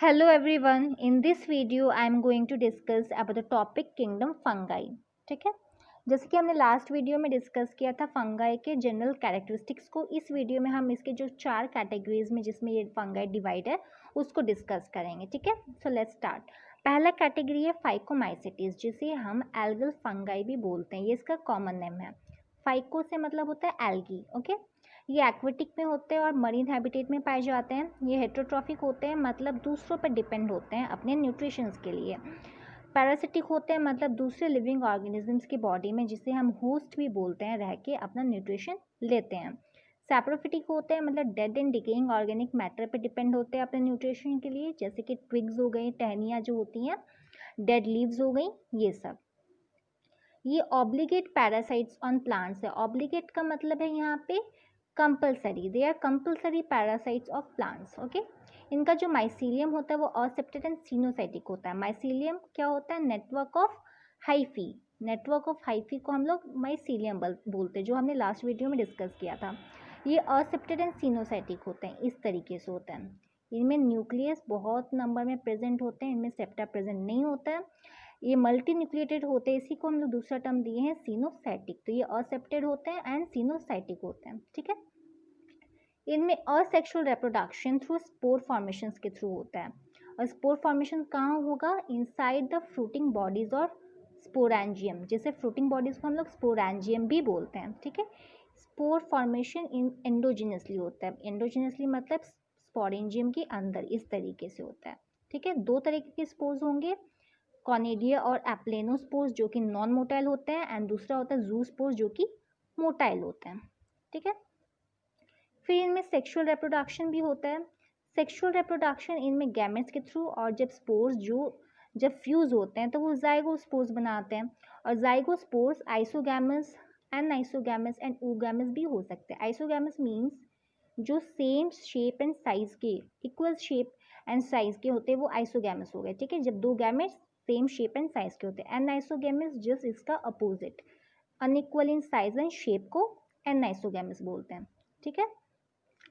Hello everyone. In this video, I am going to discuss about the topic kingdom fungi. ठीक है, जैसे कि हमने लास्ट वीडियो में डिस्कस किया था फंगाई के जनरल कैरेक्टरिस्टिक्स को, इस वीडियो में हम इसके जो 4 कैटेगरीज में जिसमें ये फंगाई डिवाइड है उसको डिस्कस करेंगे. ठीक है, सो लेट्स स्टार्ट. पहला कैटेगरी है फाइकोमाइसिटीज, जिसे हम एल्गल फंगाई भी बोलते हैं. ये इसका कॉमन नेम है. फाइको से मतलब होता है एल्गी. ओके, ये एक्वेटिक में होते हैं और मरीन हैबिटेट में पाए जाते हैं. ये हेट्रोट्रॉफिक होते हैं, मतलब दूसरों पर डिपेंड होते हैं अपने न्यूट्रिशंस के लिए. पैरासिटिक होते हैं, मतलब दूसरे लिविंग ऑर्गेनिजम्स की बॉडी में, जिसे हम होस्ट भी बोलते हैं, रह के अपना न्यूट्रिशन लेते हैं. सैप्रोफिटिक होते हैं, मतलब dead and decaying organic matter पे डिपेंड होते हैं अपने न्यूट्रिशन के लिए, जैसे कि ट्विग्स हो गई, टहनियाँ जो होती हैं, डेड लीव्स हो गई, ये सब. ये ऑब्लिगेट पैरासाइट्स ऑन प्लांट्स है. ऑब्लिगेट का मतलब है यहाँ पे compulsory. They are compulsory parasites of plants. Okay, इनका जो माइसीलियम होता है वो असेप्टेड एंड सिनोसाइटिक होता है. माइसीलियम क्या होता है? Network of hyphae. Network of hyphae को हम लोग माइसीलियम बोलते हैं, जो हमने लास्ट वीडियो में डिस्कस किया था. ये असेप्टेड एंड सिनोसाइटिक होते हैं, इस तरीके से होता है. इनमें न्यूक्लियस बहुत नंबर में प्रेजेंट होते हैं, इनमें सेप्टा प्रेजेंट नहीं होता है. ये मल्टी न्यूक्लिएटेड होते हैं, इसी को हम लोग दूसरा टर्म दिए हैं सिनोसाइटिक. तो ये असेप्टेड होते हैं एंड सिनोसाइटिक होते हैं. ठीक है, इनमें asexual reproduction through spore formation के थ्रू होता है. और स्पोर फॉर्मेशन कहाँ होगा? इनसाइड द फ्रूटिंग बॉडीज और स्पोरेंजियम. जैसे फ्रूटिंग बॉडीज को हम लोग स्पोरेंजियम भी बोलते हैं. ठीक है, स्पोर फॉर्मेशन इन एंडोजिनसली होता है. एंडोजिनसली मतलब स्पोरेंजियम के अंदर, इस तरीके से होता है. ठीक है, दो तरीके के स्पोर्स होंगे, कॉनेडिया और एप्लेनोस्पोर्स जो कि नॉन मोटाइल होते हैं, एंड दूसरा होता है जूस्पोर्स जो कि मोटाइल होते हैं. ठीक है, फिर इनमें सेक्सुअल रिप्रोडक्शन भी होता है. सेक्सुअल रिप्रोडक्शन इनमें गैमेट्स के थ्रू, और जब स्पोर्स जब फ्यूज होते हैं तो वो जाइगोस्पोर्स बनाते हैं. और zygospores isogamous and isogamous and oogamous भी हो सकते हैं. आइसोगैमस मीन्स जो सेम शेप एंड साइज के, इक्वल शेप एंड साइज के होते हैं, वो आइसोगैमस हो गए. ठीक है, जब दो gametes same shape and size के होते हैं. एनाइसोगैमस जस्ट इसका opposite, unequal in size and shape को एनाइसोगैमस बोलते हैं. ठीक है,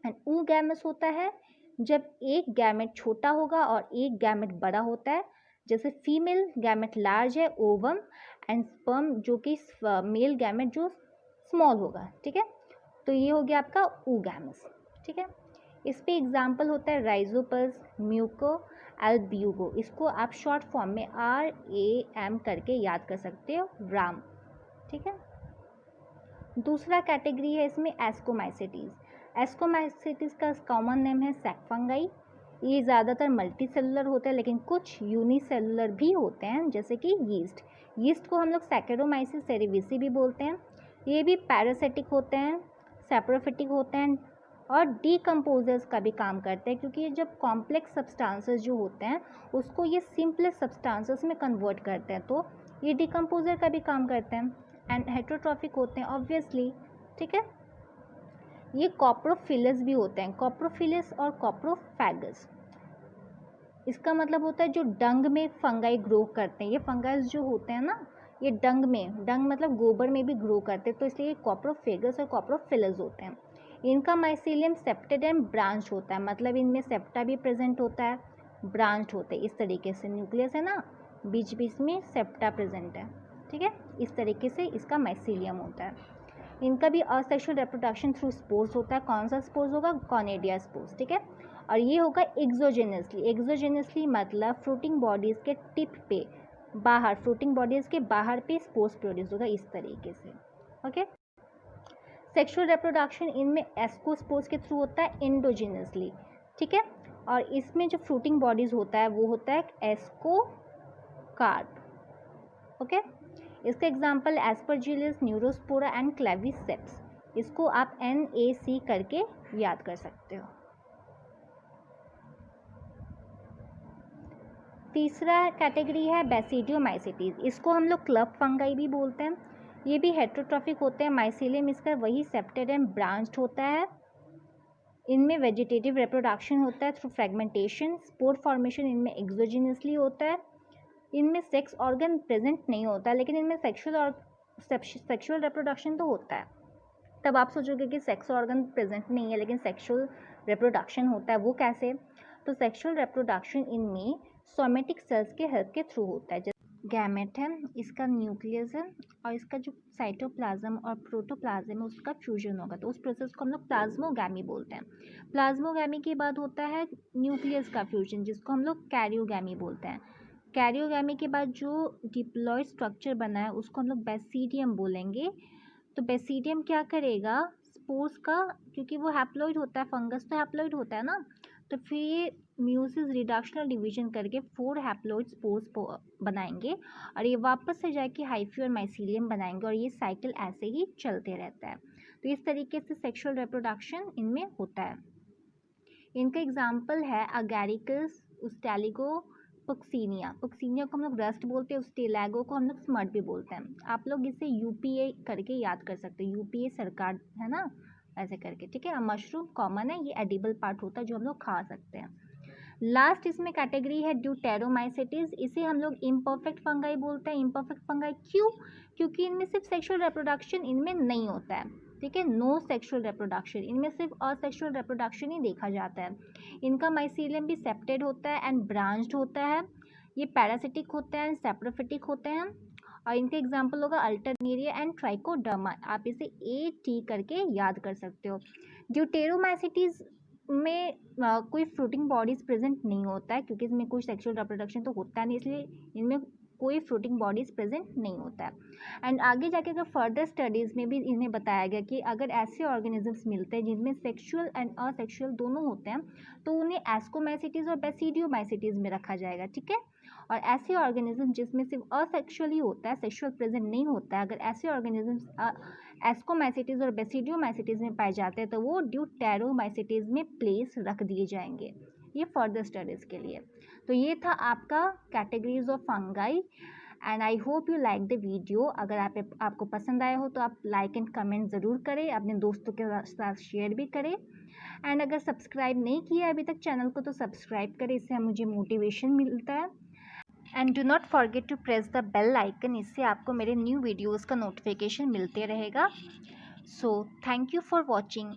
एंड oogamous होता है जब एक गैमेट छोटा होगा और एक गैमेट बड़ा होता है. जैसे फीमेल गैमेट लार्ज है, ओवम, एंड स्पर्म जो कि मेल गैमेट जो स्मॉल होगा. ठीक है, तो ये हो गया आपका oogamous. ठीक है, इस पे एग्जाम्पल होता है राइजोपस, म्यूको, एल्ब्यूगो. इसको आप शॉर्ट फॉर्म में RAM करके याद कर सकते हो, राम. ठीक है, दूसरा कैटेगरी है इसमें एस्कोमाइसिटीज. एस्कोमाइसिटीज का कॉमन नेम है सैक फंगाई. ये ज़्यादातर मल्टी सेलुलर होते हैं, लेकिन कुछ यूनिसेलुलर भी होते हैं, जैसे कि यीस्ट. यीस्ट को हम लोग सैकेरोमाइसिस सेरेविसी भी बोलते हैं. ये भी पैरासिटिक होते हैं, सैप्रोफिटिक होते हैं, और डीकम्पोजर्स का भी काम करते हैं, क्योंकि ये जब कॉम्प्लेक्स सब्सटेंसेस जो होते हैं उसको ये सिंपलेस्ट सब्सटेंसेस में कन्वर्ट करते हैं, तो ये डीकम्पोजर का भी काम करते हैं. एंड हेट्रोट्रॉफिक होते हैं ऑब्वियसली. ठीक है, ये कॉप्रोफिलस भी होते हैं. कॉप्रोफिलस और कॉप्रोफैगस, इसका मतलब होता है जो डंग में फंगाई ग्रो करते हैं. ये फंगस जो होते हैं ना, ये डंग में, डंग मतलब गोबर में भी ग्रो करते हैं, तो इसलिए ये कॉप्रोफेगस और कॉप्रोफिलस होते हैं. इनका माइसीलियम सेप्टेड एंड ब्रांच होता है, मतलब इनमें सेप्टा भी प्रेजेंट होता है, ब्रांच होते हैं. इस तरीके से न्यूक्लियस है ना, बीच बीच में सेप्टा प्रेजेंट है. ठीक है, इस तरीके से इसका माइसीलियम होता है. इनका भी असेक्सुअल रिप्रोडक्शन थ्रू स्पोर्स होता है. कौन सा स्पोर्स होगा? कॉनेडिया स्पोर्स. ठीक है, और ये होगा एक्सोजेनसली. एक्सोजेनसली मतलब फ्रूटिंग बॉडीज़ के टिप पे बाहर, फ्रूटिंग बॉडीज़ के बाहर पे स्पोर्स प्रोड्यूस होगा, इस तरीके से. ओके, सेक्सुअल रिप्रोडक्शन इनमें एस्कोस्पोर्स के थ्रू होता है एंडोजेनसली. ठीक है, और इसमें जो फ्रूटिंग बॉडीज़ होता है वो होता है एस्कोकार्प. ओके, इसका example Aspergillus, Neurospora and Claviceps. इसको आप NAC करके याद कर सकते हो. तीसरा कैटेगरी है बेसिडियोमाइसिटीज. इसको हम लोग क्लब फंगाई भी बोलते हैं. ये भी हेट्रोट्रॉफिक होते हैं. माइसीलियम इसका वही सेप्टेड एंड ब्रांच्ड होता है. इनमें वेजिटेटिव रिप्रोडक्शन होता है थ्रू फ्रेगमेंटेशन. स्पोर फॉर्मेशन इनमें एक्सोजिनसली होता है. इनमें सेक्स ऑर्गन प्रेजेंट नहीं होता, लेकिन इनमें सेक्सुअल रिप्रोडक्शन तो होता है. तब आप सोचोगे कि सेक्स ऑर्गन प्रेजेंट नहीं है लेकिन सेक्सुअल रिप्रोडक्शन होता है, वो कैसे? तो तो सेक्सुअल रिप्रोडक्शन इनमें सोमेटिक सेल्स के हेल्प के थ्रू होता है। गैमेट है, इसका न्यूक्लियस है और इसका जो साइटोप्लाज्म और प्रोटोप्लाज्म है उसका फ्यूजन होगा, तो उस प्रोसेस को हम लोग प्लाज्मोगैमी बोलते हैं। प्लाज्मोगैमी के बाद होता है न्यूक्लियस का फ्यूजन, जिसको हम लोग कैरियोगैमी बोलते हैं। कैरियोगैमी के बाद जो डिप्लॉयड स्ट्रक्चर बना है उसको हम लोग बेसिडियम बोलेंगे। तो बेसिडियम क्या करेगा, स्पोर्स का, क्योंकि वो हैप्लॉइड होता है, फंगस तो हैप्लॉइड होता है ना, तो फिर ये म्यूसिस रिडक्शनल डिवीजन करके 4 हैप्लॉइड स्पोर्स बनाएंगे और ये वापस से जाके हाइफी और माइसीलियम बनाएंगे और ये साइकिल ऐसे ही चलते रहता है। तो इस तरीके से सेक्सुअल रिप्रोडक्शन इनमें होता है। इनका एग्जाम्पल है अगैरिकस, उस्टेलिगो, पुक्सिनिया। पुक्सिनिया को हम लोग रस्ट बोलते हैं, उस्टेलागो को हम लोग स्मर्ट भी बोलते हैं। आप लोग इसे यूपीए करके याद कर सकते हैं, यूपीए सरकार है ना, ऐसे करके, ठीक है। मशरूम कॉमन है, ये एडिबल पार्ट होता है जो हम लोग खा सकते हैं। लास्ट इसमें कैटेगरी है ड्यूटेरोमाइसेटिस, इसे हम लोग इम्परफेक्ट फंगाई बोलते हैं। इम्परफेक्ट फंगाई क्यों, क्योंकि इनमें सिर्फ सेक्सुअल रिप्रोडक्शन इनमें नहीं होता है, ठीक है, नो सेक्सुअल रिप्रोडक्शन, इनमें सिर्फ असेक्सुअल रिप्रोडक्शन ही देखा जाता है। इनका माइसीलियम भी सेप्टेड होता है एंड ब्रांच्ड होता है। ये पैरासिटिक होते हैं एंड सेप्रोफिटिक होते हैं और इनके एग्जाम्पल होगा अल्टरनेरिया एंड ट्राइकोडर्मा। आप इसे AT करके याद कर सकते हो। ड्यूटेरोमाइसेटिस में कोई फ्रूटिंग बॉडीज प्रेजेंट नहीं होता है, क्योंकि इसमें कोई सेक्सुअल रिप्रोडक्शन तो होता नहीं, इसलिए इनमें कोई फ्रूटिंग बॉडीज प्रेजेंट नहीं होता है। एंड आगे जाके अगर फर्दर स्टडीज़ में भी इन्हें बताया गया कि अगर ऐसे ऑर्गेनिजम्स मिलते हैं जिनमें सेक्सुअल एंड असेक्सुअल दोनों होते हैं तो उन्हें एस्कोमाइसिटीज और बेसिडियोमाइसिटीज में रखा जाएगा, ठीक है। और ऐसे ऑर्गेनिज्म जिसमें सिर्फ असेक्सुअल ही होता है, सेक्सुअल प्रेजेंट नहीं होता है, अगर ऐसे ऑर्गेनिजम्स एस्कोमाइसिटीज और बेसिडियोमाइसिटीज में पाए जाते हैं तो वो ड्यूटेरोमाइसिटीज में प्लेस रख दिए जाएंगे, ये फर्दर स्टडीज़ के लिए। तो ये था आपका categories of fungi and I hope you like the video. अगर आपको पसंद आया हो तो आप लाइक एंड कमेंट ज़रूर करें, अपने दोस्तों के साथ शेयर भी करें एंड अगर सब्सक्राइब नहीं किया अभी तक चैनल को तो सब्सक्राइब करें, इससे मुझे मोटिवेशन मिलता है। And do not forget to press the bell icon, इससे आपको मेरे न्यू वीडियोज़ का नोटिफिकेशन मिलते रहेगा। So thank you for watching.